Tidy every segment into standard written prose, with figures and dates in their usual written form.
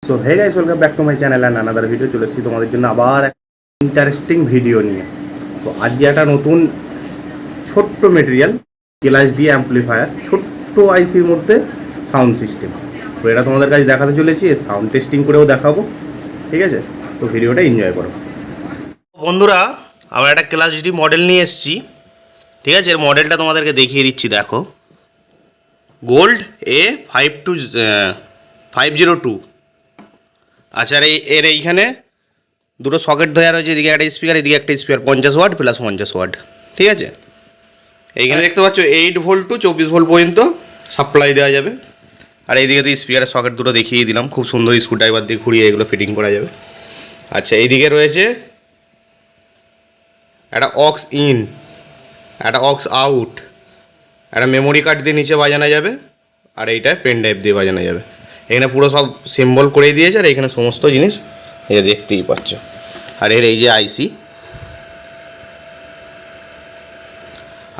So hey guys, welcome back to my channel and another video. চলে এসেছি তোমাদের জন্য আবার ইন্টারেস্টিং ভিডিও নিয়ে। তো আজকে একটা নতুন ছোট্ট মেটেরিয়াল ক্লাস ডি অ্যাম্পলিফায়ার, ছোট্ট আইসির মধ্যে সাউন্ড সিস্টেম। তো এটা তোমাদের কাছে দেখাতে চলেছি, সাউন্ড টেস্টিং করেও দেখাবো, ঠিক আছে? তো ভিডিওটা এনজয় করো বন্ধুরা। আমরা একটা ক্লাস ডি মডেল নিয়ে এসেছি, ঠিক আছে? এর মডেলটা তোমাদেরকে দেখিয়ে দিচ্ছি, দেখো। গোল্ড A52 আচ্ছা, এর এইখানে দুটো সকেট দেওয়া রয়েছে, এদিকে একটা স্পিকার, এদিকে একটা স্পিকার, 50 ওয়াট প্লাস 50 ওয়াট, ঠিক আছে? এইখানে দেখতে পাচ্ছ 8 ভোল্ট টু 24 ভোল্ট পর্যন্ত সাপ্লাই দেওয়া যাবে। আর এইদিকে তো স্পিকারের সকেট দুটো দেখিয়ে দিলাম, খুব সুন্দর স্ক্রুড্রাইভার দিয়ে ঘুরিয়ে এগুলো ফিটিং করা যাবে। আচ্ছা, এইদিকে রয়েছে একটা অক্স ইন, একটা অক্স আউট, একটা মেমোরি কার্ড দিয়ে নিচে বাজানো যাবে, আর এইটা পেন ড্রাইভ দিয়ে বাজানো যাবে। এখানে পুরো সব সিম্বল করে দিয়েছে, আর এখানে সমস্ত জিনিস এই দেখতেই পাচ্ছ। আর এর এই যে আইসি।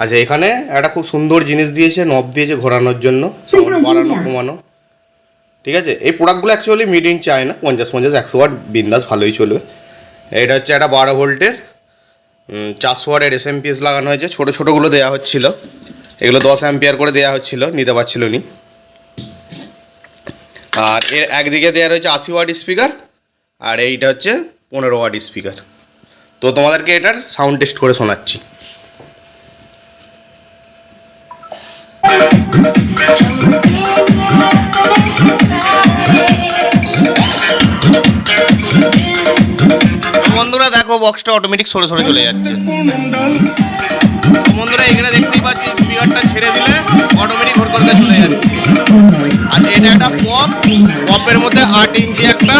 আচ্ছা, এখানে একটা খুব সুন্দর জিনিস দিয়েছে, নব দিয়েছে ঘোরানোর জন্য, সাউন্ড বাড়ানো কমানো, ঠিক আছে? এই প্রোডাক্টগুলো actually made in China, 50 100 watt বিন্দাস ভালোই চলবে। এটা হচ্ছে একটা 12 ভোল্টের 400 ওয়াটের SMPS লাগানো হয়েছে। ছোটো ছোটোগুলো দেওয়া হচ্ছিলো, এগুলো 10 অ্যাম্পিয়ার করে দেওয়া হচ্ছিলো, নিতে পারছিল নি। আর এর একদিকে দেওয়া রয়েছে 80 ওয়াট স্পিকার, আর এইটা হচ্ছে 15 ওয়াট স্পিকার। তো তোমাদেরকে এটার সাউন্ড টেস্ট করে শোনাচ্ছি। বন্ধুরা দেখো, বক্সটা অটোমেটিক সরে সরে চলে যাচ্ছে। বন্ধুরা এখানে দেখতেই পাচ্ছি, স্পিকারটা ছেড়ে দিলে অটোমেটিক ঘুর করে চলে যাচ্ছে। আর এটা একটা পপের মধ্যে 8 ইঞ্চি একটা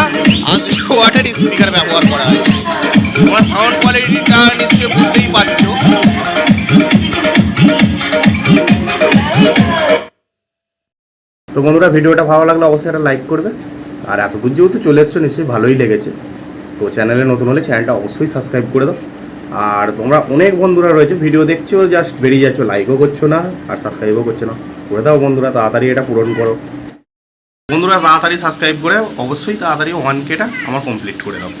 80 ওয়াটের স্পিকার ব্যবহার করা হয়েছে। তোমার সাউন্ড কোয়ালিটিটা নিশ্চয়ই বুঝতেই পারছো। তো বন্ধুরা, ভিডিওটা ভালো লাগলে অবশ্যই একটা লাইক করবে, আর এতদূর যেহেতু চলে এসছো নিশ্চয়ই ভালোই লেগেছে। তো চ্যানেলে নতুন হলে চ্যানেলটা অবশ্যই সাবস্ক্রাইব করে দাও। আর তোমরা অনেক বন্ধুরা রয়েছে, ভিডিও দেখছো জাস্ট বেরিয়ে যাচ্ছ, লাইকও করছো না আর সাবস্ক্রাইবও করছো না। করে দাও বন্ধুরা, তাড়াতাড়ি এটা পূরণ করো বন্ধুরা, তাড়াতাড়ি সাবস্ক্রাইব করে অবশ্যই তাড়াতাড়ি 1Kটা আমার কমপ্লিট করে দাও।